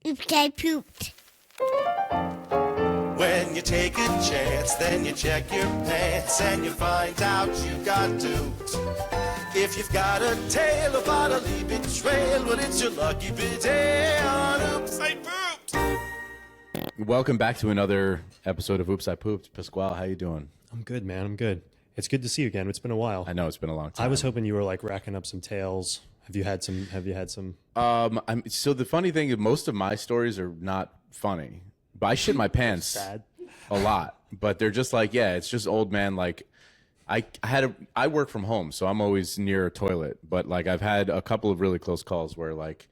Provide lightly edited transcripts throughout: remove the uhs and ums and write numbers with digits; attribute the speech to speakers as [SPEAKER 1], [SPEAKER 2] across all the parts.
[SPEAKER 1] Oops, I pooped.
[SPEAKER 2] When you take a chance, then you check your pants and you find out you got duped. If you've got a tale of bodily betrayal, well, it's your lucky day on Oops, I Pooped.
[SPEAKER 3] Welcome back to another episode of Oops, I Pooped. Pasquale, how you doing?
[SPEAKER 4] I'm good, man. I'm good. It's good to see you again. It's been a while.
[SPEAKER 3] I know it's been a long time.
[SPEAKER 4] I was hoping you were like racking up some tales. Have you had some?
[SPEAKER 3] So the funny thing is, most of my stories are not funny, but I shit my pants
[SPEAKER 4] Sad.
[SPEAKER 3] a lot. But they're just like, yeah, it's just old man. Like, I work from home, so I'm always near a toilet. But like, I've had a couple of really close calls where like,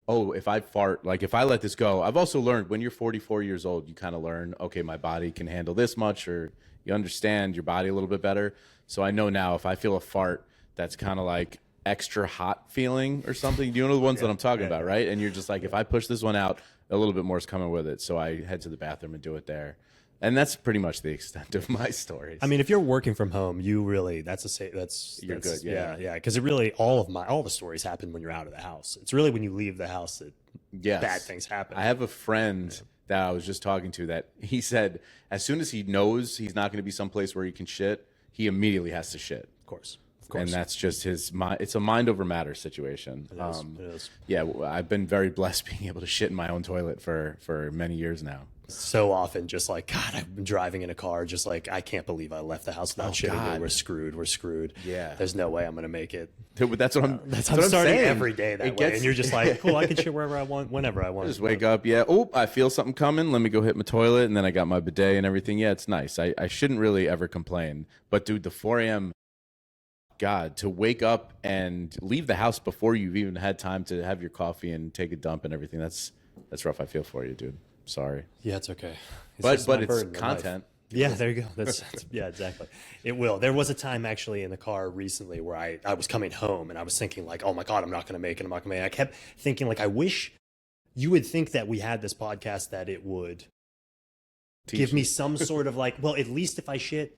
[SPEAKER 3] oh, if I fart, like if I let this go, I've also learned when you're 44 years old, you kind of learn, okay, my body can handle this much, or you understand your body a little bit better. So I know now if I feel a fart that's kind of like extra hot feeling or something, you know the ones that I'm talking about, right? And you're just like, if I push this one out, a little bit more is coming with it. So I head to the bathroom and do it there. And that's pretty much the extent of my stories.
[SPEAKER 4] I mean, if you're working from home, you really
[SPEAKER 3] You're good, yeah.
[SPEAKER 4] yeah. Because it really all the stories happen when you're out of the house. It's really when you leave the house that bad things happen.
[SPEAKER 3] I have a friend that I was just talking to that he said as soon as he knows he's not going to be someplace where he can shit, he immediately has to shit.
[SPEAKER 4] Of course.
[SPEAKER 3] And that's just his mind. It's a mind over matter situation.
[SPEAKER 4] It is.
[SPEAKER 3] Yeah, I've been very blessed being able to shit in my own toilet for many years now.
[SPEAKER 4] So often, just like, God, I've been driving in a car, just like, I can't believe I left the house without shitting.
[SPEAKER 3] God.
[SPEAKER 4] We're screwed. We're screwed.
[SPEAKER 3] Yeah.
[SPEAKER 4] There's no way I'm going to make it.
[SPEAKER 3] Dude, that's what I'm.
[SPEAKER 4] That's
[SPEAKER 3] what
[SPEAKER 4] I'm
[SPEAKER 3] I'm
[SPEAKER 4] starting
[SPEAKER 3] saying.
[SPEAKER 4] every day that way. And you're just like, cool, I can shit wherever I want, whenever I want.
[SPEAKER 3] Just wake up, yeah. Oh, I feel something coming. Let me go hit my toilet, and then I got my bidet and everything. Yeah, it's nice. I shouldn't really ever complain. But dude, the 4 a.m. God, to wake up and leave the house before you've even had time to have your coffee and take a dump and everything. That's rough. I feel for you, dude. Sorry.
[SPEAKER 4] Yeah, it's okay.
[SPEAKER 3] But
[SPEAKER 4] just my
[SPEAKER 3] it's
[SPEAKER 4] burden in life.
[SPEAKER 3] content.
[SPEAKER 4] Yeah, there you go. That's yeah, exactly. It will. There was a time actually in the car recently where I was coming home and I was thinking like, oh my God, I'm not going to make it. I'm not going to make it. I kept thinking like, I wish you would think that we had this podcast that it would give me some sort of like, well, at least if I shit,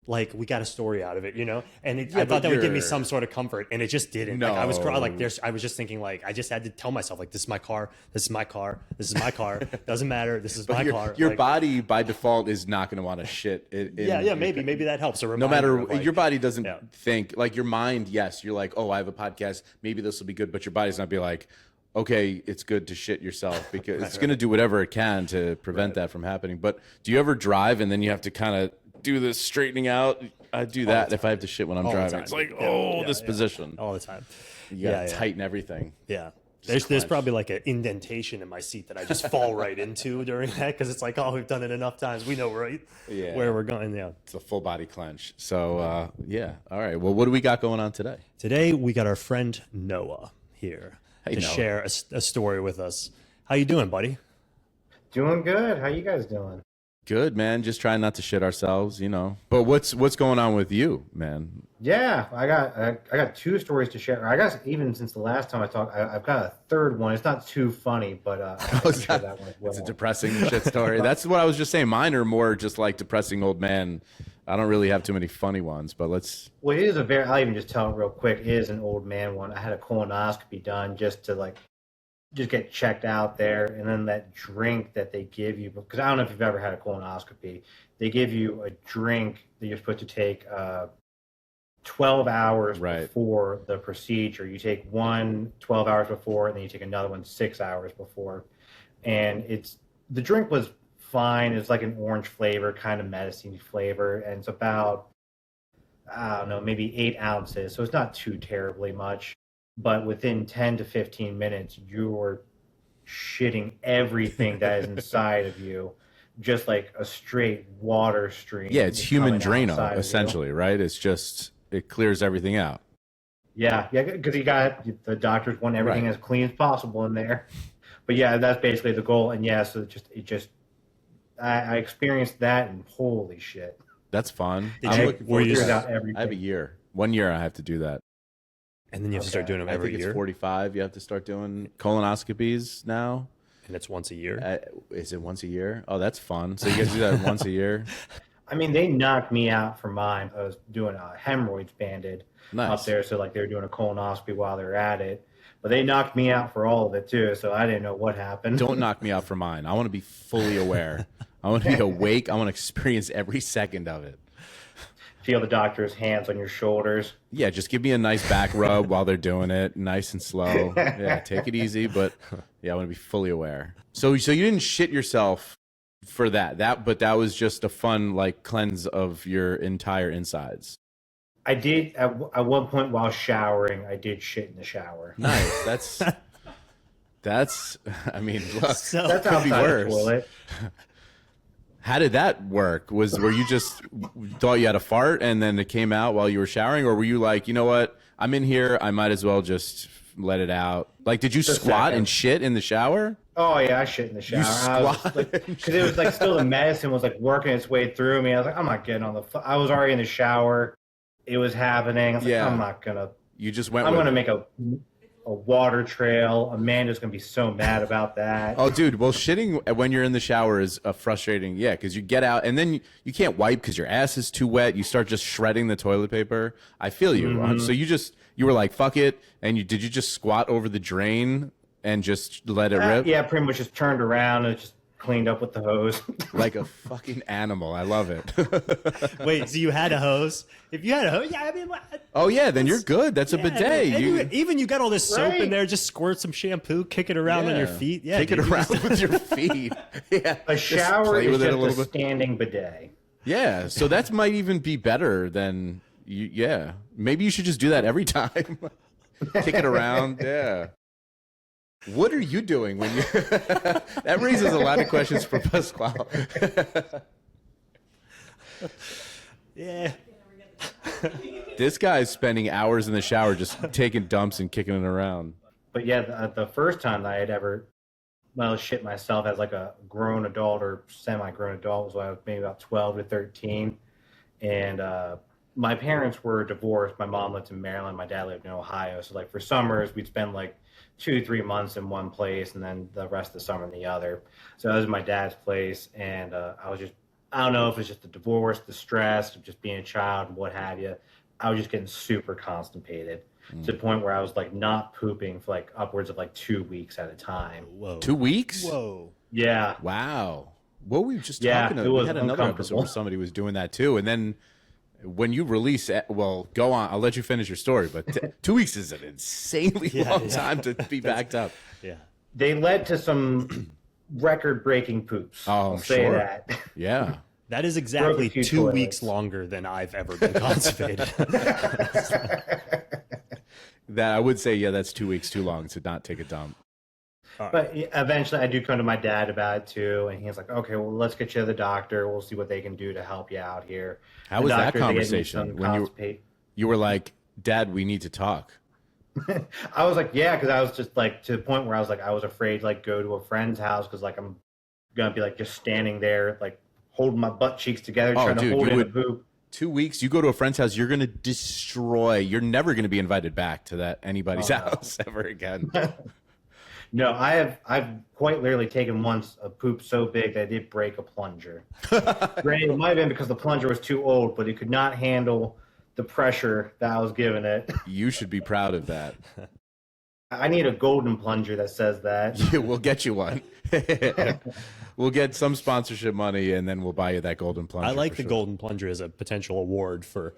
[SPEAKER 4] like we got a story out of it, you know? And I thought that would give me some sort of comfort, and it just didn't.
[SPEAKER 3] No.
[SPEAKER 4] Like I was I was just thinking like, I just had to tell myself like, this is my car, this is my car, this is my car. Doesn't matter. This is my car.
[SPEAKER 3] Your
[SPEAKER 4] like,
[SPEAKER 3] body by default is not going to want to shit.
[SPEAKER 4] Maybe that helps.
[SPEAKER 3] No matter, your body doesn't think, like your mind, yes, you're like, oh, I have a podcast, maybe this will be good, but your body's not be like, okay, it's good to shit yourself, because it's going to do whatever it can to prevent that from happening. But do you ever drive and then you have to kind of do this straightening out? I do that if I have to shit when I'm driving. It's like, this position.
[SPEAKER 4] all the time.
[SPEAKER 3] You got to tighten everything.
[SPEAKER 4] Yeah. There's probably like an indentation in my seat that I just fall right into during that, because it's like, oh, we've done it enough times. We know where we're going. Yeah.
[SPEAKER 3] It's a full body clench. So, yeah. All right. Well, what do we got going on today?
[SPEAKER 4] Today, we got our friend Noah here to share a story with us. How you doing, buddy?
[SPEAKER 5] Doing good. How you guys doing?
[SPEAKER 3] Good, man. Just trying not to shit ourselves, you know. But what's going on with you, man?
[SPEAKER 5] Yeah, I got two stories to share. I guess even since the last time I talked, I've got a third one. It's not too funny, but I'll share that one as well.
[SPEAKER 3] It's a depressing shit story. That's what I was just saying. Mine are more just like depressing old man. I don't really have too many funny ones, but let's.
[SPEAKER 5] Well, it is I'll even just tell it real quick. It is an old man one. I had a colonoscopy done just to just get checked out there, and then that drink that they give you, because I don't know if you've ever had a colonoscopy, they give you a drink that you're supposed to take 12 hours before the procedure. You take one 12 hours before, and then you take another one 6 hours before. And the drink was fine. It's like an orange flavor, kind of medicine flavor, and it's about, I don't know, maybe 8 ounces, so it's not too terribly much. But within 10 to 15 minutes, you're shitting everything that is inside of you, just like a straight water stream.
[SPEAKER 3] Yeah, it's human Drano, essentially, right? It's just, it clears everything out.
[SPEAKER 5] Yeah, because the doctors want everything as clean as possible in there. But yeah, that's basically the goal. And yeah, so I experienced that, and holy shit.
[SPEAKER 3] That's fun.
[SPEAKER 5] I'm looking forward to everything.
[SPEAKER 3] I have a year. 1 year I have to do that.
[SPEAKER 4] And then you have to start doing them every year?
[SPEAKER 3] I think it's 45. You have to start doing colonoscopies now.
[SPEAKER 4] And it's once a year?
[SPEAKER 3] Is it once a year? Oh, that's fun. So you guys do that once a year?
[SPEAKER 5] I mean, they knocked me out for mine. I was doing a hemorrhoids banded up there. So, they were doing a colonoscopy while they were at it. But they knocked me out for all of it too, so I didn't know what happened.
[SPEAKER 3] Don't knock me out for mine. I want to be fully aware. I want to be awake. I want to experience every second of it.
[SPEAKER 5] Feel the doctor's hands on your shoulders.
[SPEAKER 3] Yeah, just give me a nice back rub while they're doing it, nice and slow. Yeah, take it easy, but yeah, I want to be fully aware. So you didn't shit yourself for that, but that was just a fun like cleanse of your entire insides.
[SPEAKER 5] I did at one point while showering. I did shit in the shower.
[SPEAKER 3] Nice. That's. I mean, look,
[SPEAKER 4] So-
[SPEAKER 5] That's
[SPEAKER 3] could be
[SPEAKER 5] outside the
[SPEAKER 3] worse.
[SPEAKER 5] toilet.
[SPEAKER 3] How did that work? Were you just thought you had a fart and then it came out while you were showering, or were you like, you know what, I'm in here, I might as well just let it out? Like, did you
[SPEAKER 5] Just a
[SPEAKER 3] squat
[SPEAKER 5] second.
[SPEAKER 3] and shit in the shower?
[SPEAKER 5] Oh yeah, I shit in the shower.
[SPEAKER 3] squat
[SPEAKER 5] Because it was like still the medicine was like working its way through me. I was like, I'm not getting on the. I was already in the shower. It was happening. I was
[SPEAKER 3] Yeah.
[SPEAKER 5] like, I'm not gonna.
[SPEAKER 3] You just went.
[SPEAKER 5] I'm
[SPEAKER 3] with
[SPEAKER 5] gonna
[SPEAKER 3] it.
[SPEAKER 5] make a water trail. Amanda's gonna be so mad about that.
[SPEAKER 3] Oh, dude. Well, shitting when you're in the shower is a frustrating. Yeah, because you get out and then you can't wipe because your ass is too wet. You start just shredding the toilet paper. I feel you.
[SPEAKER 5] Mm-hmm.
[SPEAKER 3] So you were like, fuck it, and did you just squat over the drain and just let it rip?
[SPEAKER 5] Yeah, pretty much just turned around and just cleaned up with the hose.
[SPEAKER 3] Like a fucking animal. I love it.
[SPEAKER 4] Wait, so you had a hose? If you had a hose, yeah, I mean,
[SPEAKER 3] Oh yeah, then you're good. That's a
[SPEAKER 4] yeah,
[SPEAKER 3] bidet.
[SPEAKER 4] and even you got all this soap in
[SPEAKER 5] Right.
[SPEAKER 4] there. Just squirt some shampoo, kick it around on your feet. Yeah,
[SPEAKER 3] kick it
[SPEAKER 4] dude, you
[SPEAKER 3] around
[SPEAKER 4] just-
[SPEAKER 3] with your feet. Yeah,
[SPEAKER 5] A
[SPEAKER 3] Just
[SPEAKER 5] shower
[SPEAKER 3] play
[SPEAKER 5] is
[SPEAKER 3] with it
[SPEAKER 5] just
[SPEAKER 3] a little
[SPEAKER 5] a
[SPEAKER 3] bit.
[SPEAKER 5] standing bidet.
[SPEAKER 3] Yeah, so that might even be better than you. Yeah, maybe you should just do that every time. Kick it around. Yeah. What are you doing when you? That raises a lot of questions for Pasquale.
[SPEAKER 4] yeah.
[SPEAKER 3] This guy's spending hours in the shower just taking dumps and kicking it around.
[SPEAKER 5] But yeah, the first time that I had ever, well, shit myself as like a grown adult or semi-grown adult was when I was maybe about 12 to 13. And my parents were divorced. My mom lived in Maryland. My dad lived in Ohio. So like for summers, we'd spend like 2-3 months in one place and then the rest of the summer in the other. So that was my dad's place. And I don't know if it's just the divorce, the stress of just being a child and what have you. I was just getting super constipated to the point where I was like not pooping for like upwards of like 2 weeks at a time.
[SPEAKER 4] Whoa.
[SPEAKER 3] 2 weeks?
[SPEAKER 4] Whoa.
[SPEAKER 5] Yeah.
[SPEAKER 3] Wow. What were we just
[SPEAKER 5] Yeah,
[SPEAKER 3] talking
[SPEAKER 5] it
[SPEAKER 3] about? We
[SPEAKER 5] was
[SPEAKER 3] had another episode
[SPEAKER 5] uncomfortable.
[SPEAKER 3] where somebody was doing that too. And then when you release, well, go on. I'll let you finish your story. But 2 weeks is an insanely long time to be backed up.
[SPEAKER 4] Yeah.
[SPEAKER 5] They led to some record-breaking poops.
[SPEAKER 3] Oh,
[SPEAKER 5] I'll
[SPEAKER 3] I'm
[SPEAKER 5] say
[SPEAKER 3] sure.
[SPEAKER 5] that.
[SPEAKER 3] Yeah.
[SPEAKER 4] That is exactly
[SPEAKER 5] few
[SPEAKER 4] 2
[SPEAKER 5] toilets.
[SPEAKER 4] weeks longer than I've ever been constipated.
[SPEAKER 3] That I would say, yeah, that's 2 weeks too long to not take a dump.
[SPEAKER 5] But eventually, I do come to my dad about it too, and he's like, "Okay, well, let's get you to the doctor. We'll see what they can do to help you out here."
[SPEAKER 3] How
[SPEAKER 5] The
[SPEAKER 3] was that
[SPEAKER 5] doctor, they gave me
[SPEAKER 3] conversation
[SPEAKER 5] some
[SPEAKER 3] when you were like, Dad, we need to talk?
[SPEAKER 5] I was like, "Yeah," because I was just like to the point where I was like, I was afraid to, like go to a friend's house because like I'm gonna be like just standing there like holding my butt cheeks together
[SPEAKER 3] Oh,
[SPEAKER 5] trying
[SPEAKER 3] dude,
[SPEAKER 5] to hold
[SPEAKER 3] you
[SPEAKER 5] in
[SPEAKER 3] would-
[SPEAKER 5] a poop.
[SPEAKER 3] 2 weeks, you go to a friend's house, you're going to destroy. You're never going to be invited back to that anybody's
[SPEAKER 5] Oh, no.
[SPEAKER 3] house ever again.
[SPEAKER 5] No, I've quite literally taken once a poop so big that I did break a plunger. Granted, it might have been because the plunger was too old, but it could not handle the pressure that I was giving it.
[SPEAKER 3] You should be proud of that.
[SPEAKER 5] I need a golden plunger that says that.
[SPEAKER 3] Yeah, we'll get you one. We'll get some sponsorship money, and then we'll buy you that golden plunger.
[SPEAKER 4] I like
[SPEAKER 3] for
[SPEAKER 4] the
[SPEAKER 3] sure.
[SPEAKER 4] golden plunger as a potential award for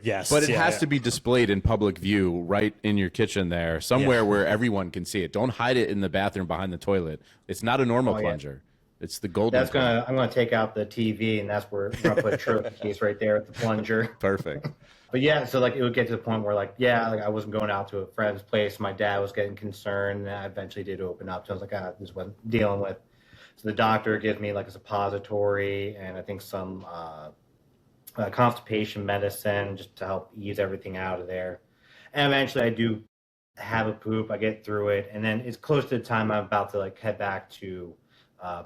[SPEAKER 4] guests.
[SPEAKER 3] But it
[SPEAKER 4] Yeah,
[SPEAKER 3] has
[SPEAKER 4] yeah.
[SPEAKER 3] to be displayed in public view, right in your kitchen there, somewhere where everyone can see it. Don't hide it in the bathroom behind the toilet. It's not a normal
[SPEAKER 5] yeah.
[SPEAKER 3] plunger. It's the golden.
[SPEAKER 5] I'm gonna take out the TV, and that's where I'm gonna put a trophy case right there with the plunger.
[SPEAKER 3] Perfect.
[SPEAKER 5] But yeah, so like it would get to the point where like like I wasn't going out to a friend's place. My dad was getting concerned, and I eventually did open up. So I was like, this is what I'm dealing with. So the doctor gives me like a suppository and I think some constipation medicine just to help ease everything out of there. And eventually I do have a poop. I get through it, and then it's close to the time I'm about to like head back to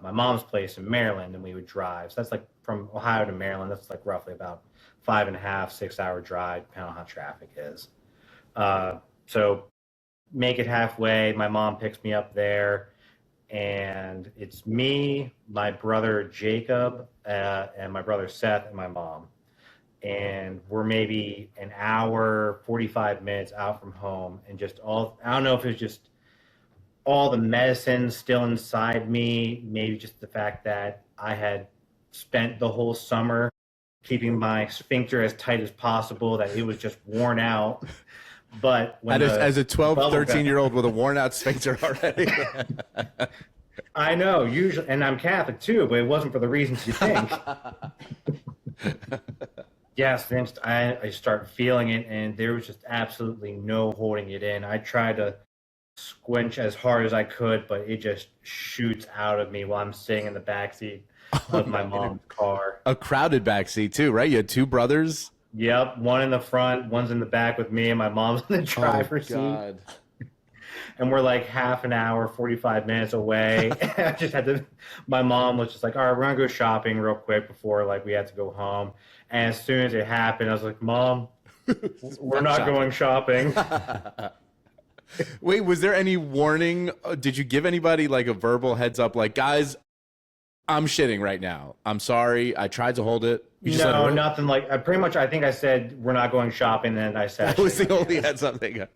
[SPEAKER 5] my mom's place in Maryland, and we would drive. So that's like from Ohio to Maryland. That's like roughly about 5.5, 6 hour drive, depending on how traffic is. So make it halfway. My mom picks me up there, and it's me, my brother Jacob, and my brother Seth, and my mom. and we're maybe an hour, 45 minutes out from home, and just all, I don't know if it's just all the medicine still inside me, maybe just the fact that I had spent the whole summer keeping my sphincter as tight as possible, that it was just worn out. But when
[SPEAKER 3] As a 12,
[SPEAKER 5] bubble
[SPEAKER 3] 13-year-old with a worn out sphincter already.
[SPEAKER 5] I know, usually, and I'm Catholic too, but it wasn't for the reasons you think. Yes, Vince, I start feeling it, and there was just absolutely no holding it in. I tried to squinch as hard as I could, but it just shoots out of me while I'm sitting in the backseat of my mom's car.
[SPEAKER 3] A crowded backseat too, right? You had two brothers.
[SPEAKER 5] Yep, one in the front, one's in the back with me, and my mom's in the driver's seat. And we're like half an hour, 45 minutes away. I just had to, my mom was just like, all right, we're going to go shopping real quick before like we had to go home. And as soon as it happened, I was like, Mom, we're not going shopping.
[SPEAKER 3] Wait, was there any warning? Did you give anybody like a verbal heads up, like, guys, I'm shitting right now. I'm sorry. I tried to hold it.
[SPEAKER 5] No, nothing like, I pretty much, I think I said, we're not going shopping. And I said,
[SPEAKER 3] that was the only heads up they got.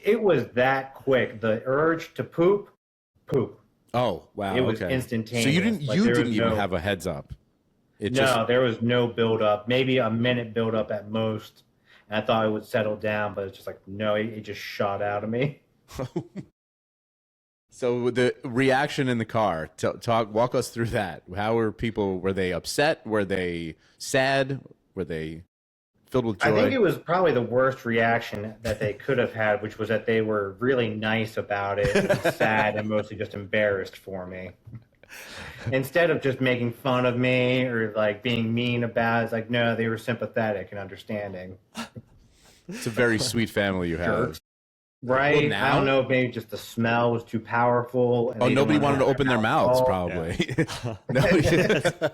[SPEAKER 5] It was that quick. The urge to poop.
[SPEAKER 3] Oh, wow.
[SPEAKER 5] It was
[SPEAKER 3] okay.
[SPEAKER 5] instantaneous.
[SPEAKER 3] So you didn't,
[SPEAKER 5] Like,
[SPEAKER 3] you didn't even have a heads up.
[SPEAKER 5] There was no build up. Maybe a minute build up at most. And I thought it would settle down, but it's just like, no, it just shot out of me.
[SPEAKER 3] So the reaction in the car, walk us through that. How were people, were they upset? Were they sad? Were they filled with joy?
[SPEAKER 5] I think it was probably the worst reaction that they could have had, which was that they were really nice about it, and sad, and mostly just embarrassed for me. Instead of just making fun of me or like being mean about it, it's like, no, they were sympathetic and understanding.
[SPEAKER 3] It's a very sweet family you have.
[SPEAKER 5] Right?
[SPEAKER 3] Well,
[SPEAKER 5] I don't know if maybe just the smell was too powerful. And
[SPEAKER 3] nobody wanted to open their mouths, probably. Yeah.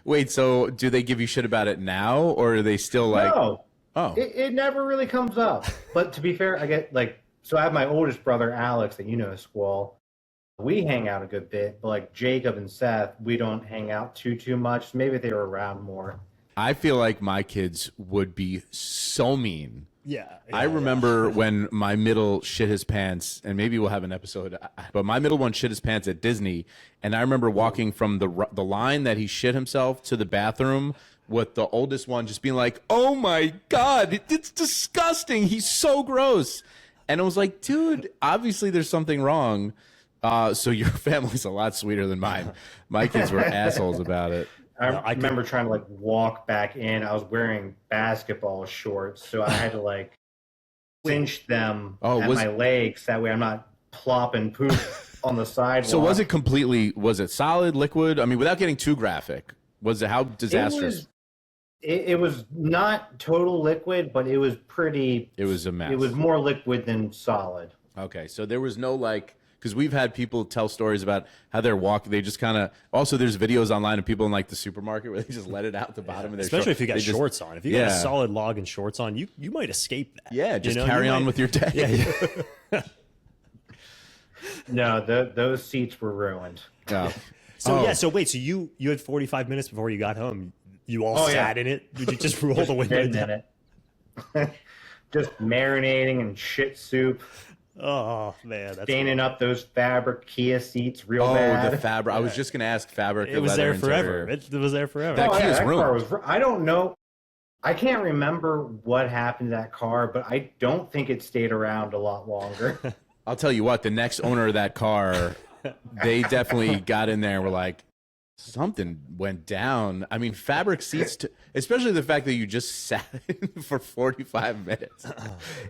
[SPEAKER 3] Wait, so do they give you shit about it now, or are they still like...
[SPEAKER 5] No.
[SPEAKER 3] Oh.
[SPEAKER 5] It never really comes up. But to be fair, I get like... So I have my oldest brother, Alex, that you know, Squall. We hang out a good bit, but like Jacob and Seth, we don't hang out too much. Maybe if they were around more.
[SPEAKER 3] I feel like my kids would be so mean.
[SPEAKER 4] Yeah.
[SPEAKER 3] I remember when my middle shit his pants, and maybe we'll have an episode, but my middle one shit his pants at Disney, and I remember walking from the line that he shit himself to the bathroom with the oldest one just being like, oh my God, it's disgusting. He's so gross. And I was like, dude, obviously there's something wrong. So your family's a lot sweeter than mine. My kids were assholes about it.
[SPEAKER 5] I remember trying to like walk back in. I was wearing basketball shorts, so I had to like cinch them at my legs. That way I'm not plopping poop on the sidewalk.
[SPEAKER 3] So was it solid, liquid? I mean, without getting too graphic, was it how disastrous?
[SPEAKER 5] It was not total liquid, but it was pretty.
[SPEAKER 3] It was a mess.
[SPEAKER 5] It was more liquid than solid.
[SPEAKER 3] Okay, so there was no like... Because we've had people tell stories about how they're walking. They just kind of... Also, there's videos online of people in like the supermarket where they just let it out the bottom of their
[SPEAKER 4] Especially if you got shorts on. If you got a solid log and shorts on, you might escape that.
[SPEAKER 3] Yeah, just carry on with your day.
[SPEAKER 4] Yeah.
[SPEAKER 5] No, those seats were ruined.
[SPEAKER 3] Oh.
[SPEAKER 4] So wait, so you had 45 minutes before you got home. You all sat in it? Did you just roll the window down?
[SPEAKER 5] Just marinating in shit soup.
[SPEAKER 4] Oh man, that's
[SPEAKER 5] staining up those fabric Kia seats real bad.
[SPEAKER 3] Oh, the fabric! I was just gonna ask fabric.
[SPEAKER 4] It was there forever. It was there forever.
[SPEAKER 3] That Kia's ruined.
[SPEAKER 5] I don't know. I can't remember what happened to that car, but I don't think it stayed around a lot longer.
[SPEAKER 3] I'll tell you what. The next owner of that car, they definitely got in there and were like, something went down. I mean, fabric seats, especially the fact that you just sat in for 45 minutes.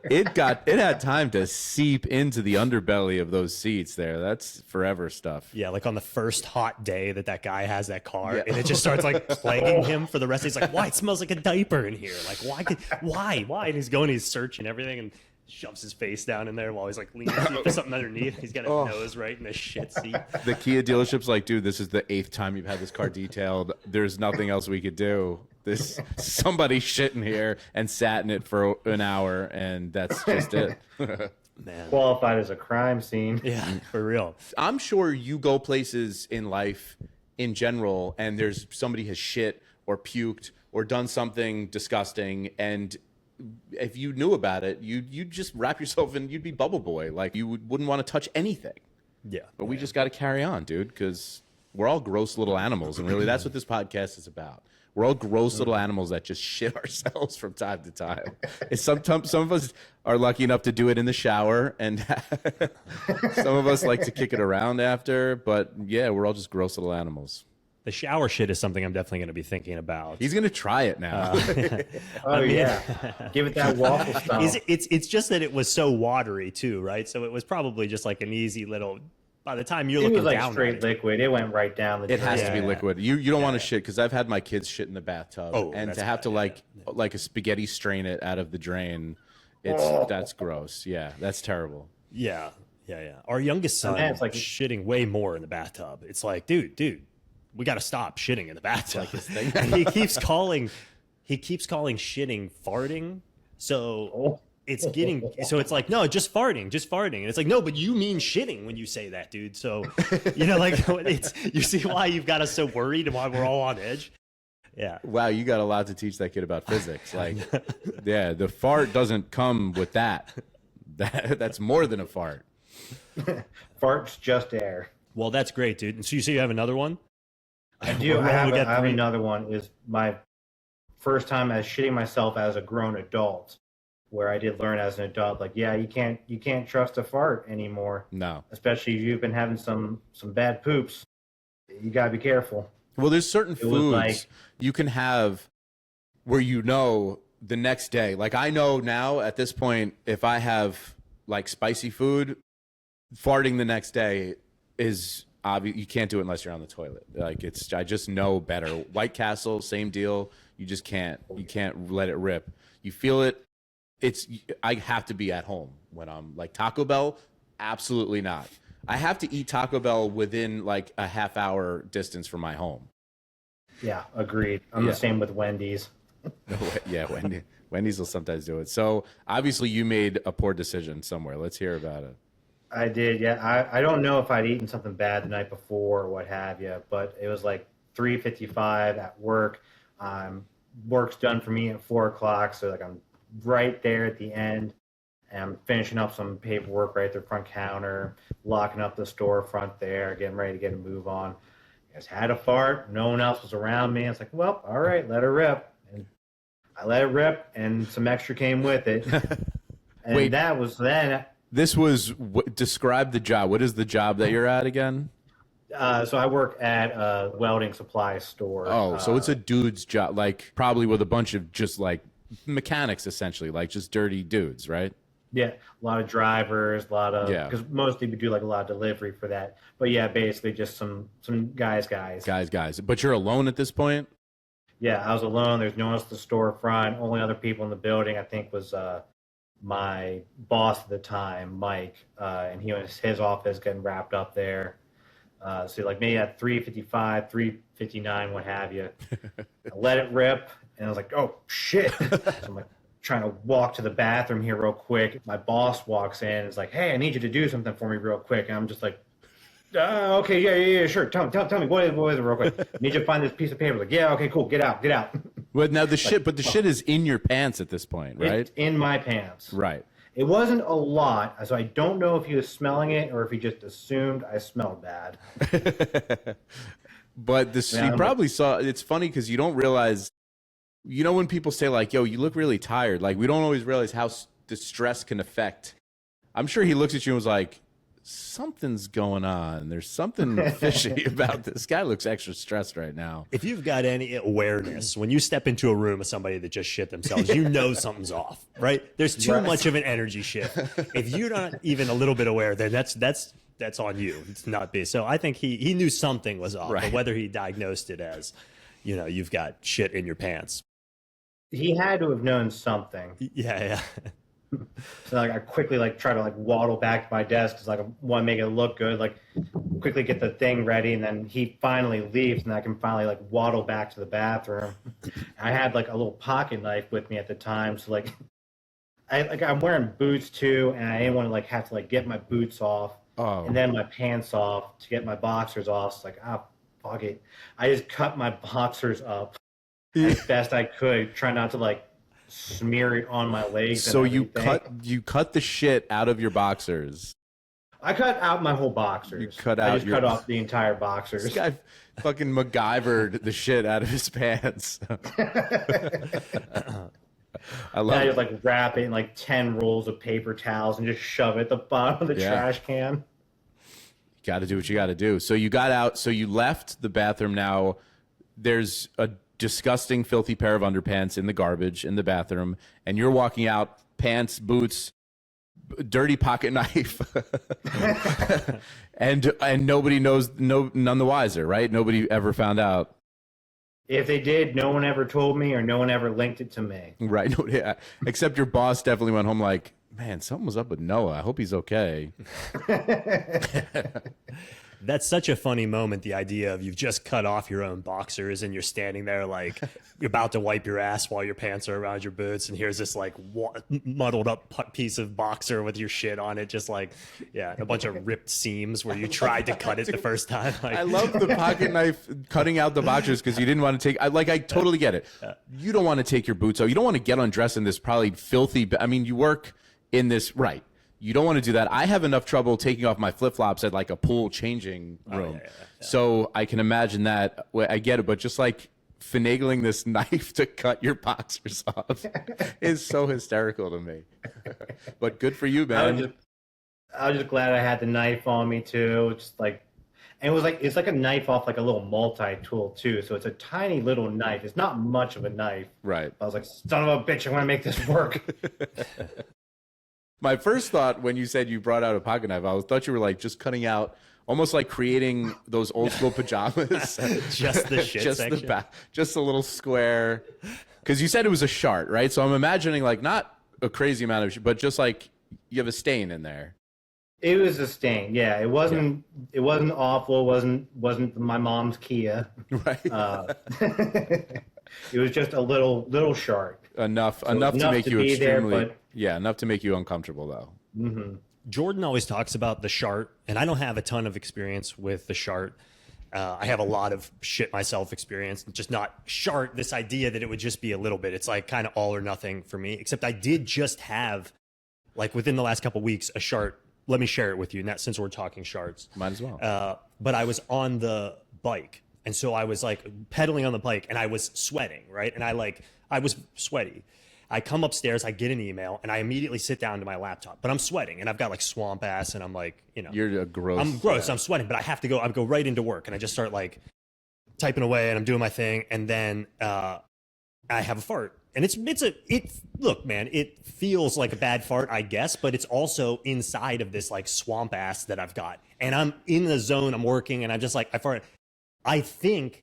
[SPEAKER 3] It had time to seep into the underbelly of those seats there. That's forever stuff.
[SPEAKER 4] Yeah, like on the first hot day that guy has that car, and it just starts like plaguing him for the rest. He's like, why? It smells like a diaper in here. Like, why? And he's searching everything and shoves his face down in there while he's like leaning for something underneath. He's got his nose right in the shit seat.
[SPEAKER 3] The Kia dealership's like, dude, this is the 8th time you've had this car detailed. There's nothing else we could do. Somebody shit in here and sat in it for an hour, and that's just it.
[SPEAKER 5] Man. Qualified as a crime scene.
[SPEAKER 4] Yeah, for real.
[SPEAKER 3] I'm sure you go places in life in general, and there's somebody has shit or puked or done something disgusting, and if you knew about it, you'd just wrap yourself in, you'd be bubble boy. Like you wouldn't want to touch anything.
[SPEAKER 4] Yeah.
[SPEAKER 3] But we just got to carry on, dude, because we're all gross little animals. And really, that's what this podcast is about. We're all gross little animals that just shit ourselves from time to time. It's some of us are lucky enough to do it in the shower, and some of us like to kick it around after. But yeah, we're all just gross little animals.
[SPEAKER 4] The shower shit is something I'm definitely going to be thinking about.
[SPEAKER 3] He's going to try it now.
[SPEAKER 5] Yeah. Give it that waffle style.
[SPEAKER 4] It's just that it was so watery too, right? So it was probably just like an easy little. By the time you're
[SPEAKER 5] It
[SPEAKER 4] looking
[SPEAKER 5] was like
[SPEAKER 4] down
[SPEAKER 5] straight
[SPEAKER 4] at
[SPEAKER 5] liquid. It went right down the
[SPEAKER 3] It has to be
[SPEAKER 4] Yeah.
[SPEAKER 3] liquid. You don't want to shit, because I've had my kids shit in the bathtub,
[SPEAKER 4] Oh,
[SPEAKER 3] and
[SPEAKER 4] that's
[SPEAKER 3] to have
[SPEAKER 4] bad,
[SPEAKER 3] to
[SPEAKER 4] yeah.
[SPEAKER 3] like a spaghetti strain it out of the drain, that's gross. Yeah, that's terrible.
[SPEAKER 4] Yeah. Our youngest son
[SPEAKER 5] it's like-
[SPEAKER 4] shitting way more in the bathtub. It's like, dude, we got to stop shitting in the bathtub.
[SPEAKER 3] his thing.
[SPEAKER 4] And he keeps calling shitting farting. So it's getting, so it's like, no, just farting. And it's like, no, but you mean shitting when you say that, dude. So, like you see why you've got us so worried and why we're all on edge. Yeah.
[SPEAKER 3] Wow, you got a lot to teach that kid about physics. Like, yeah, the fart doesn't come with that. That's more than a fart.
[SPEAKER 5] Fart's just air.
[SPEAKER 4] Well, that's great, dude. And so you say you have another one?
[SPEAKER 5] I do.
[SPEAKER 4] Well,
[SPEAKER 5] I have,
[SPEAKER 4] we got
[SPEAKER 5] I have
[SPEAKER 4] three.
[SPEAKER 5] another one. Is my first time as shitting myself as a grown adult, where I did learn as an adult, like, yeah, you can't trust a fart anymore,
[SPEAKER 3] No.
[SPEAKER 5] especially if you've been having some bad poops. You gotta be careful.
[SPEAKER 3] Well, there's certain
[SPEAKER 5] was
[SPEAKER 3] foods
[SPEAKER 5] like-
[SPEAKER 3] you can have where the next day. Like, I know now at this point, if I have like spicy food, farting the next day is obvious. You can't do it unless you're on the toilet. Like, I just know better. White Castle, same deal. You just can't. You can't let it rip. You feel it. I have to be at home when I'm like Taco Bell. Absolutely not. I have to eat Taco Bell within like a half hour distance from my home.
[SPEAKER 5] Yeah, agreed. I'm
[SPEAKER 3] Yeah.
[SPEAKER 5] the same with Wendy's.
[SPEAKER 3] Yeah, Wendy's will sometimes do it. So obviously you made a poor decision somewhere. Let's hear about it.
[SPEAKER 5] I did, yeah. I don't know if I'd eaten something bad the night before or what have you, but it was like 3:55 at work. Work's done for me at 4:00, so like I'm right there at the end, and I'm finishing up some paperwork right at the front counter, locking up the storefront there, getting ready to get a move on. I just had a fart. No one else was around me. It's like, well, all right, let her rip. And I let it rip, and some extra came with it. And
[SPEAKER 3] Wait.
[SPEAKER 5] that was then.
[SPEAKER 3] This was describe the job. What is the job that you're at again?
[SPEAKER 5] So I work at a welding supply store.
[SPEAKER 3] Oh, so it's a dude's job, like probably with a bunch of just like mechanics, essentially, like just dirty dudes, right?
[SPEAKER 5] Yeah, a lot of drivers, a lot of
[SPEAKER 3] Yeah.
[SPEAKER 5] because mostly we do like a lot of delivery for that. But yeah, basically just some guys.
[SPEAKER 3] Guys. But you're alone at this point?
[SPEAKER 5] Yeah, I was alone. There's no one else at the storefront. Only other people in the building, I think, was my boss at the time, Mike, and he was his office getting wrapped up there. So like maybe at 3:55, 3:59, what have you. I let it rip, and I was like, oh shit. So I'm like trying to walk to the bathroom here real quick. My boss walks in and is like, hey, I need you to do something for me real quick. And I'm just like, okay, yeah, sure. Tell me, what is it real quick? I need you to find this piece of paper. Like, yeah, okay, cool, get out.
[SPEAKER 3] Well, now the shit is in your pants at this point, right?
[SPEAKER 5] It's in my pants.
[SPEAKER 3] Right.
[SPEAKER 5] It wasn't a lot, so I don't know if he was smelling it or if he just assumed I smelled bad.
[SPEAKER 3] But this,
[SPEAKER 5] Yeah,
[SPEAKER 3] you probably saw. It's funny because you don't realize. You know when people say like, "Yo, you look really tired." Like we don't always realize how the stress can affect. I'm sure he looks at you and was like, "Something's going on. There's something fishy about this guy. Looks extra stressed right now."
[SPEAKER 4] If you've got any awareness, when you step into a room with somebody that just shit themselves, you know something's off, right? There's too much of an energy shift. If you're not even a little bit aware, then that's on you. It's not me. So I think he knew something was off,
[SPEAKER 3] Right.
[SPEAKER 4] but whether he diagnosed it as, you've got shit in your pants.
[SPEAKER 5] He had to have known something.
[SPEAKER 4] Yeah.
[SPEAKER 5] So like I quickly try to waddle back to my desk because I want to make it look good. Like quickly get the thing ready, and then he finally leaves, and I can finally waddle back to the bathroom. I had a little pocket knife with me at the time, so I'm wearing boots too, and I didn't want to have to get my boots off and then my pants off to get my boxers off. So fuck it. I just cut my boxers up as best I could, try not to like smear it on my legs.
[SPEAKER 3] So
[SPEAKER 5] and
[SPEAKER 3] you
[SPEAKER 5] everything.
[SPEAKER 3] cut the shit out of your boxers.
[SPEAKER 5] I cut out my whole boxers.
[SPEAKER 3] You cut
[SPEAKER 5] I
[SPEAKER 3] out
[SPEAKER 5] just cut off the entire boxers.
[SPEAKER 3] This guy fucking MacGyvered the shit out of his pants. I love
[SPEAKER 5] I
[SPEAKER 3] it.
[SPEAKER 5] just like wrap it in like 10 rolls of paper towels and just shove it at the bottom of the
[SPEAKER 3] Yeah.
[SPEAKER 5] trash can.
[SPEAKER 3] Got to do what you got to do. So you got out. So you left the bathroom. Now there's a disgusting, filthy pair of underpants in the garbage in the bathroom, and you're walking out, pants, boots, dirty pocket knife, and nobody knows, none the wiser, right? Nobody ever found out,
[SPEAKER 5] If they did, no one ever told me or no one ever linked it to me.
[SPEAKER 3] right? No, yeah. Except your boss definitely went home like, man, something was up with Noah. I hope he's okay.
[SPEAKER 4] That's such a funny moment, the idea of you've just cut off your own boxers and you're standing there like you're about to wipe your ass while your pants are around your boots, and here's this like muddled up piece of boxer with your shit on it, just like, yeah, a bunch of ripped seams where you tried to cut it the first time. Like,
[SPEAKER 3] I love the pocket knife cutting out the boxers because you didn't want to take. I totally get it. You don't want to take your boots out. You don't want to get undressed in this probably filthy. I mean, you work in this, right? You don't want to do that. I have enough trouble taking off my flip flops at like a pool changing room, so I can imagine that. I get it, but just like finagling this knife to cut your boxers off is so hysterical to me. But good for you, man.
[SPEAKER 5] I was just glad I had the knife on me too. Just like, and it's like a knife off like a little multi-tool too. So it's a tiny little knife. It's not much of a knife.
[SPEAKER 3] Right.
[SPEAKER 5] I was like, son of a bitch, I want to make this work.
[SPEAKER 3] My first thought when you said you brought out a pocket knife, I thought you were like just cutting out, almost like creating those old school pajamas.
[SPEAKER 4] just the shit
[SPEAKER 3] just
[SPEAKER 4] section.
[SPEAKER 3] the back, just a little square. Because you said it was a shart, right? So I'm imagining like not a crazy amount of, but just like you have a stain in there.
[SPEAKER 5] It was a stain. Yeah, it wasn't. It wasn't awful. It wasn't my mom's Kia.
[SPEAKER 3] Right.
[SPEAKER 5] It was just a little shart.
[SPEAKER 3] enough to make you extremely, enough to make you uncomfortable though.
[SPEAKER 5] Mm-hmm.
[SPEAKER 4] Jordan always talks about the shart, and I don't have a ton of experience with the shart. I have a lot of shit myself experience, just not shart, this idea that it would just be a little bit. It's like kind of all or nothing for me, except I did just have, like within the last couple of weeks, a shart. Let me share it with you, and that since we're talking sharts.
[SPEAKER 3] Might as well.
[SPEAKER 4] But I was on the bike, and so I was like pedaling on the bike, and I was sweating, right? And I was sweaty. I come upstairs, I get an email, and I immediately sit down to my laptop. But I'm sweating, and I've got like swamp ass, and I'm like, you know,
[SPEAKER 3] You're a gross.
[SPEAKER 4] I'm gross. I'm sweating, but I have to go. I go right into work, and I just start like typing away, and I'm doing my thing, and then I have a fart, and look, man, it feels like a bad fart, I guess, but it's also inside of this like swamp ass that I've got, and I'm in the zone. I'm working, and I'm just like I fart. I think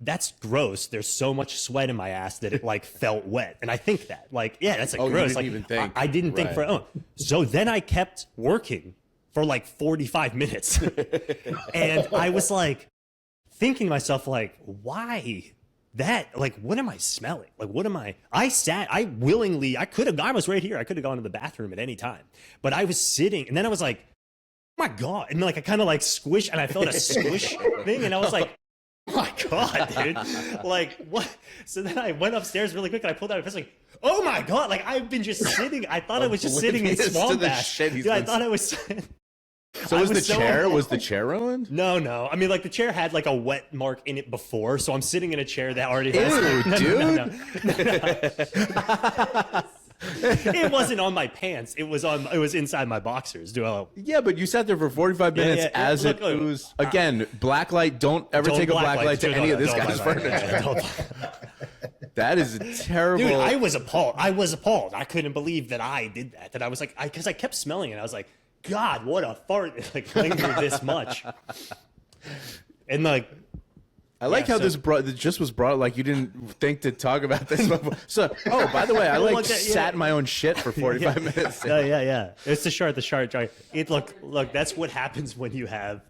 [SPEAKER 4] that's gross. There's so much sweat in my ass that it like felt wet. And I think that like, yeah, that's like
[SPEAKER 3] Oh, you
[SPEAKER 4] gross.
[SPEAKER 3] didn't
[SPEAKER 4] Like
[SPEAKER 3] even think.
[SPEAKER 4] I didn't think
[SPEAKER 3] Right.
[SPEAKER 4] So then I kept working for like 45 minutes. And I was like thinking to myself, like, why that? Like, what am I smelling? Like, what am I was right here. I could have gone to the bathroom at any time, but I was sitting, and then I was like, oh my God. And like, I kind of like squish, and I felt a squish thing. And I was like, oh my God, dude. Like, what? So then I went upstairs really quick, and I pulled out a piss, like, oh my God. Like, I've been just sitting. I thought I was just sitting in
[SPEAKER 3] Oblivious to
[SPEAKER 4] swamp
[SPEAKER 3] the
[SPEAKER 4] ass.
[SPEAKER 3] shit he's
[SPEAKER 4] Dude, I
[SPEAKER 3] been-
[SPEAKER 4] thought I was.
[SPEAKER 3] So
[SPEAKER 4] I
[SPEAKER 3] was the
[SPEAKER 4] was so-
[SPEAKER 3] chair? Was the chair ruined?
[SPEAKER 4] No. I mean, like the chair had like a wet mark in it before, so I'm sitting in a chair that already has.
[SPEAKER 3] Ew,
[SPEAKER 4] It wasn't on my pants. It was inside my boxers.
[SPEAKER 3] Yeah, but you sat there for 45 minutes as
[SPEAKER 4] Look,
[SPEAKER 3] it was. Again, black light. Don't ever take a black light to any of this guy's furniture. That is terrible.
[SPEAKER 4] Dude, I was appalled. I couldn't believe that I did that. That I was like, because I kept smelling it. I was like, God, what a fart! It like lingered this much. And like,
[SPEAKER 3] I like how this just was brought. Like you didn't think to talk about this before. So, by the way, I like sat in my own shit for 45 minutes.
[SPEAKER 4] Yeah. It's the shart. Look. That's what happens when you have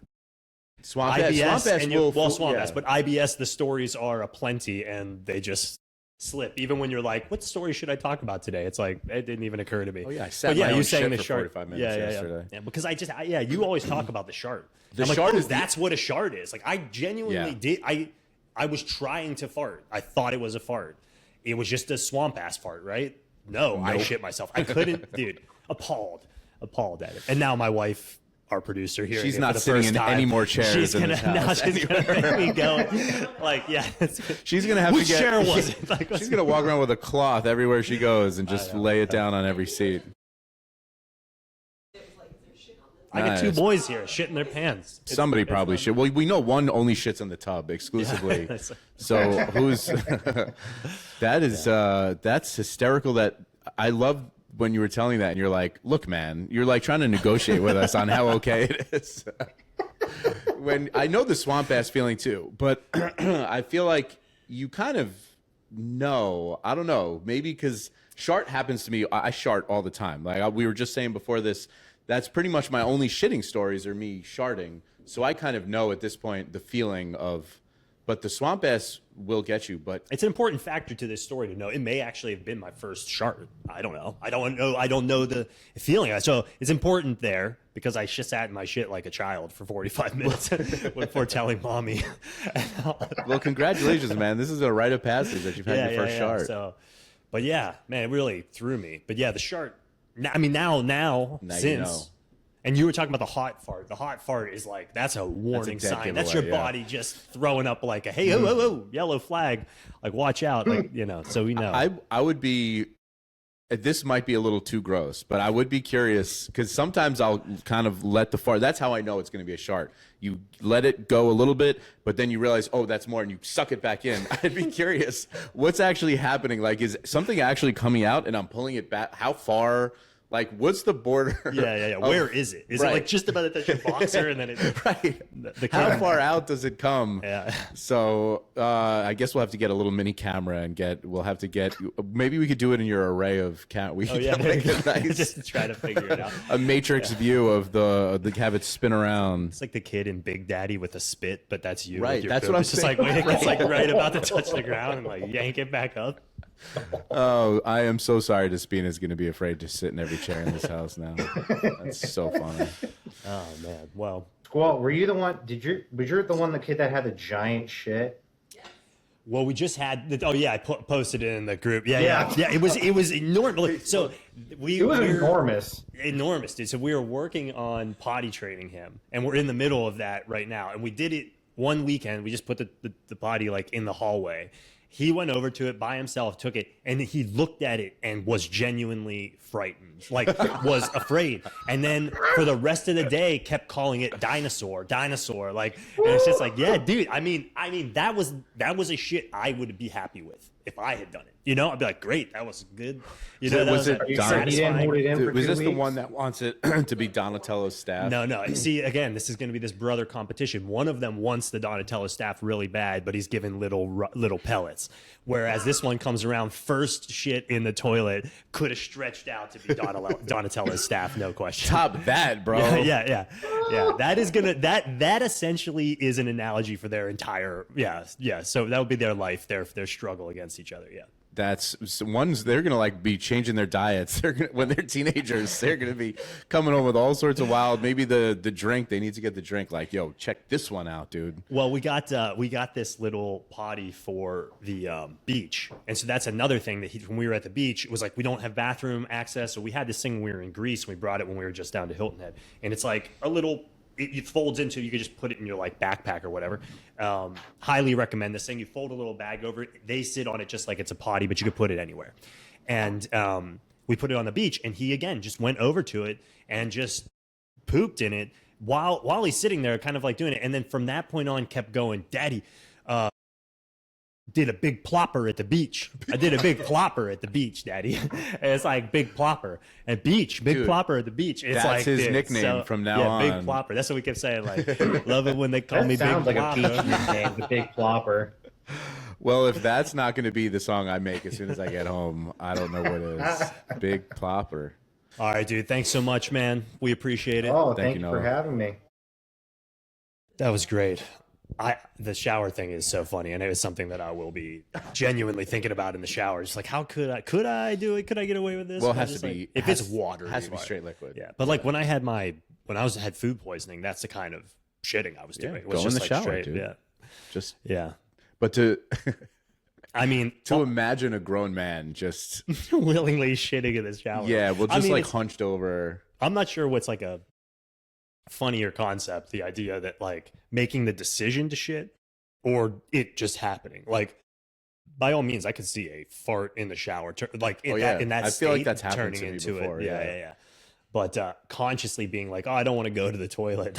[SPEAKER 3] Swamp
[SPEAKER 4] IBS
[SPEAKER 3] ass
[SPEAKER 4] and swamp
[SPEAKER 3] yeah.
[SPEAKER 4] ass. But IBS, the stories are aplenty, and they just slip. Even when you're like, what story should I talk about today? It's like it didn't even occur to me.
[SPEAKER 3] Oh yeah, I sat
[SPEAKER 4] But
[SPEAKER 3] in my
[SPEAKER 4] you
[SPEAKER 3] own
[SPEAKER 4] saying
[SPEAKER 3] shit
[SPEAKER 4] the
[SPEAKER 3] for
[SPEAKER 4] shart.
[SPEAKER 3] 45 minutes yesterday.
[SPEAKER 4] Yeah, because you always talk about the shart.
[SPEAKER 3] The
[SPEAKER 4] I'm like,
[SPEAKER 3] shart
[SPEAKER 4] oh,
[SPEAKER 3] is
[SPEAKER 4] that's what a shart is. Like I genuinely did. I was trying to fart. I thought it was a fart. It was just a swamp ass fart, right? No, I shit myself. I couldn't, dude. Appalled at it. And now my wife, our producer here,
[SPEAKER 3] she's not sitting in any more chairs.
[SPEAKER 4] She's
[SPEAKER 3] in
[SPEAKER 4] gonna
[SPEAKER 3] this house
[SPEAKER 4] now. She's gonna make me go. Like, yeah.
[SPEAKER 3] She's gonna have
[SPEAKER 4] Which
[SPEAKER 3] to get.
[SPEAKER 4] chair was it? Like,
[SPEAKER 3] she's gonna walk around with a cloth everywhere she goes and just lay it down on every seat.
[SPEAKER 4] I got two boys here shitting their pants.
[SPEAKER 3] Somebody probably should. Well, we know one only shits in the tub exclusively.
[SPEAKER 4] Yeah.
[SPEAKER 3] So who's that is that's hysterical. That I love when you were telling that and you're like, look, man, you're like trying to negotiate with us on how okay it is. When I know the swamp ass feeling too, but I feel like you kind of know, I don't know, maybe because shart happens to me. I shart all the time. Like we were just saying before this, that's pretty much my only shitting stories are me sharting. So I kind of know at this point the feeling of, but the swamp ass will get you. But
[SPEAKER 4] it's an important factor to this story to know. It may actually have been my first shart. I don't know. I don't know the feeling. So it's important there because I just sat in my shit like a child for 45 minutes before telling mommy.
[SPEAKER 3] Well, congratulations, man. This is a rite of passage that you've had your first shart.
[SPEAKER 4] So, but yeah, man, it really threw me. But yeah, the shart. I mean, now since,
[SPEAKER 3] you know.
[SPEAKER 4] And you were talking about the hot fart. The hot fart is like, that's a warning sign. That's your body just throwing up like a, hey, oh, yellow flag. Like, watch out. Like, you know, so we know.
[SPEAKER 3] I would be, this might be a little too gross, but I would be curious because sometimes I'll kind of let the fart. That's how I know it's going to be a shart. You let it go a little bit, but then you realize, oh, that's more, and you suck it back in. I'd be curious what's actually happening. Like, is something actually coming out and I'm pulling it back? How far? Like, what's the border?
[SPEAKER 4] Yeah. Where is it? Is it like just about to touch your boxer and then it?
[SPEAKER 3] Right. How far out does it come?
[SPEAKER 4] Yeah.
[SPEAKER 3] So I guess we'll have to get a little mini camera and we'll have to get, maybe we could do it in your array of we
[SPEAKER 4] Oh, yeah.
[SPEAKER 3] get like a nice,
[SPEAKER 4] Just try to figure it out.
[SPEAKER 3] a matrix view of have it spin around.
[SPEAKER 4] It's like the kid in Big Daddy with a spit, but that's you.
[SPEAKER 3] Right.
[SPEAKER 4] With your
[SPEAKER 3] That's
[SPEAKER 4] poop.
[SPEAKER 3] what I'm
[SPEAKER 4] It's just
[SPEAKER 3] saying.
[SPEAKER 4] like when it gets like right about to touch the ground and like yank it back up.
[SPEAKER 3] Oh, I am so sorry Despina is going to be afraid to sit in every chair in this house now. That's so funny.
[SPEAKER 4] Oh man. Well,
[SPEAKER 5] Squall, were you the one? Was you the kid that had the giant shit?
[SPEAKER 4] well, we just had. Oh yeah, I posted it in the group. Yeah. It was enormous. So
[SPEAKER 5] It was enormous.
[SPEAKER 4] Enormous, dude. So we were working on potty training him, and we're in the middle of that right now. And we did it one weekend. We just put the potty like in the hallway. He went over to it by himself, took it, and he looked at it and was genuinely frightened, like was afraid. And then for the rest of the day, kept calling it dinosaur. Like, and it's just like, yeah, dude. I mean, that was a shit I would be happy with if I had done it. You know, I'd be like, great, that was good. You know,
[SPEAKER 3] was it
[SPEAKER 4] satisfying.
[SPEAKER 3] Was this the one that wants it to be Donatello's staff?
[SPEAKER 4] No. See, again, this is going to be this brother competition. One of them wants the Donatello staff really bad, but he's given little pellets. Whereas this one comes around first shit in the toilet, could have stretched out to be Donatello's staff, no question.
[SPEAKER 3] Top that, bro.
[SPEAKER 4] Yeah. That is that essentially is an analogy for their entire So that would be their life, their struggle against each other. Yeah.
[SPEAKER 3] That's ones they're gonna like be changing their diets. They're gonna, when they're teenagers, they're gonna be coming home with all sorts of wild. Maybe the drink, they need to get the drink. Like, yo, check this one out, dude.
[SPEAKER 4] Well, we got this little potty for the beach, and so that's another thing that when we were at the beach, it was like we don't have bathroom access, so we had this thing when we were in Greece. And we brought it when we were just down to Hilton Head, and it's like a little. It folds into, you could just put it in your like backpack or whatever. Highly recommend this thing. You fold a little bag over it. They sit on it just like it's a potty, but you could put it anywhere. And we put it on the beach, and he again just went over to it and just pooped in it while he's sitting there, kind of like doing it. And then from that point on, kept going, Daddy. Did a big plopper at the beach. I did a big plopper at the beach, Daddy. And it's like big plopper and beach, big
[SPEAKER 3] Dude,
[SPEAKER 4] plopper at the beach. It's
[SPEAKER 3] that's
[SPEAKER 4] like
[SPEAKER 3] his nickname from now on.
[SPEAKER 4] Big plopper. That's what we kept saying. Like, love it when they call me Big
[SPEAKER 5] Sounds like
[SPEAKER 4] Plopper.
[SPEAKER 5] a beach nickname, the Big Plopper.
[SPEAKER 3] Well, if that's not going to be the song I make as soon as I get home, I don't know what is. Big Plopper.
[SPEAKER 4] All right, dude. Thanks so much, man. We appreciate it.
[SPEAKER 5] Oh,
[SPEAKER 3] Thank
[SPEAKER 5] thank
[SPEAKER 3] you,
[SPEAKER 5] you for
[SPEAKER 3] Noah.
[SPEAKER 5] having me.
[SPEAKER 4] That was great. The shower thing is so funny, and it was something that I will be genuinely thinking about in the shower. Just like, how could I do it? Could I get away with this?
[SPEAKER 3] Well, it
[SPEAKER 4] And
[SPEAKER 3] has
[SPEAKER 4] just
[SPEAKER 3] to be
[SPEAKER 4] like, if it's water,
[SPEAKER 3] has to be straight liquid.
[SPEAKER 4] Yeah, but like when I had had food poisoning, that's the kind of shitting I was doing. It was
[SPEAKER 3] go in
[SPEAKER 4] just
[SPEAKER 3] the
[SPEAKER 4] like
[SPEAKER 3] shower,
[SPEAKER 4] straight,
[SPEAKER 3] dude.
[SPEAKER 4] yeah,
[SPEAKER 3] Just
[SPEAKER 4] yeah.
[SPEAKER 3] But to
[SPEAKER 4] I mean,
[SPEAKER 3] imagine a grown man just
[SPEAKER 4] willingly shitting in the shower.
[SPEAKER 3] well,
[SPEAKER 4] I
[SPEAKER 3] just
[SPEAKER 4] mean,
[SPEAKER 3] like hunched over.
[SPEAKER 4] I'm not sure what's like a funnier concept, the idea that like making the decision to shit or it just happening. Like, by all means, I could see a fart in the shower, like in that
[SPEAKER 3] I
[SPEAKER 4] state,
[SPEAKER 3] feel like that's happened
[SPEAKER 4] turning
[SPEAKER 3] to me
[SPEAKER 4] into
[SPEAKER 3] before.
[SPEAKER 4] it. Yeah. But consciously being like, oh, I don't want to go to the toilet.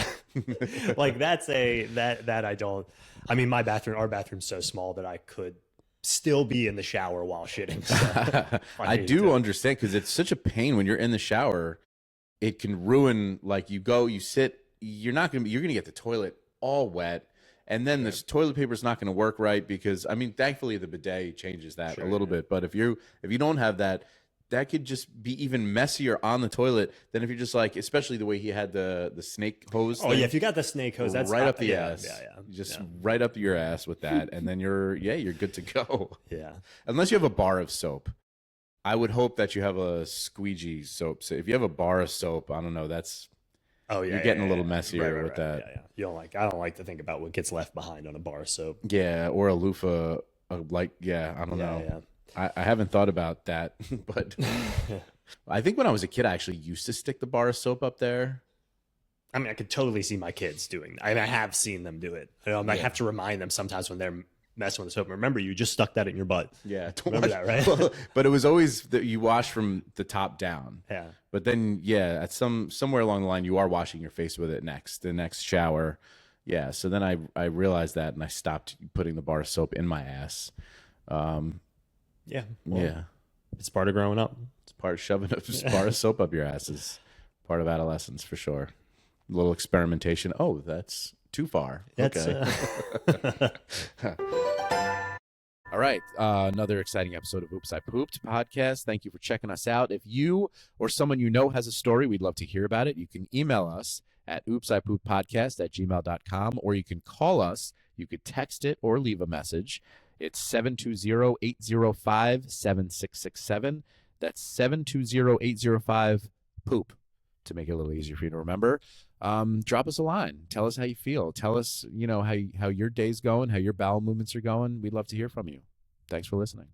[SPEAKER 4] Like that I don't. I mean, our bathroom's so small that I could still be in the shower while shitting. So
[SPEAKER 3] I do understand, because it's such a pain when you're in the shower. It can ruin, like, you sit, you're gonna get the toilet all wet, and then this toilet paper is not going to work right, because I mean, thankfully the bidet changes that a little bit. But if you don't have that, that could just be even messier on the toilet than if you're just like, especially the way he had the snake hose.
[SPEAKER 4] Oh yeah, if you got the snake hose, that's
[SPEAKER 3] right up the ass.
[SPEAKER 4] Yeah.
[SPEAKER 3] Right up your ass with that, and then you're good to go.
[SPEAKER 4] Yeah.
[SPEAKER 3] Unless you have a bar of soap. I would hope that you have a squeegee soap. So if you have a bar of soap, I don't know, that's you're getting a little messier with that.
[SPEAKER 4] Yeah. I don't like to think about what gets left behind on a bar of soap.
[SPEAKER 3] Yeah, or a loofah, I don't know.
[SPEAKER 4] Yeah.
[SPEAKER 3] I haven't thought about that, but I think when I was a kid, I actually used to stick the bar of soap up there.
[SPEAKER 4] I mean, I could totally see my kids doing that. I mean, I have seen them do it. I have to remind them sometimes when they're messing with the soap. Remember, you just stuck that in your butt.
[SPEAKER 3] Yeah,
[SPEAKER 4] remember that, right?
[SPEAKER 3] But it was always that you wash from the top down.
[SPEAKER 4] Yeah.
[SPEAKER 3] But then, at somewhere along the line, you are washing your face with it the next shower. Yeah. So then I realized that, and I stopped putting the bar of soap in my ass.
[SPEAKER 4] It's part of growing up.
[SPEAKER 3] It's part of shoving a bar of soap up your ass is part of adolescence for sure. A little experimentation. Oh, that's too far. Okay. All right. Another exciting episode of Oops, I Pooped podcast. Thank you for checking us out. If you or someone you know has a story, we'd love to hear about it. You can email us at oopsipooppodcast@gmail.com, or you can call us. You could text it or leave a message. It's 720-805-7667. That's 720-805-POOP, to make it a little easier for you to remember. Drop us a line. Tell us how you feel. Tell us, how your day's going, how your bowel movements are going. We'd love to hear from you. Thanks for listening.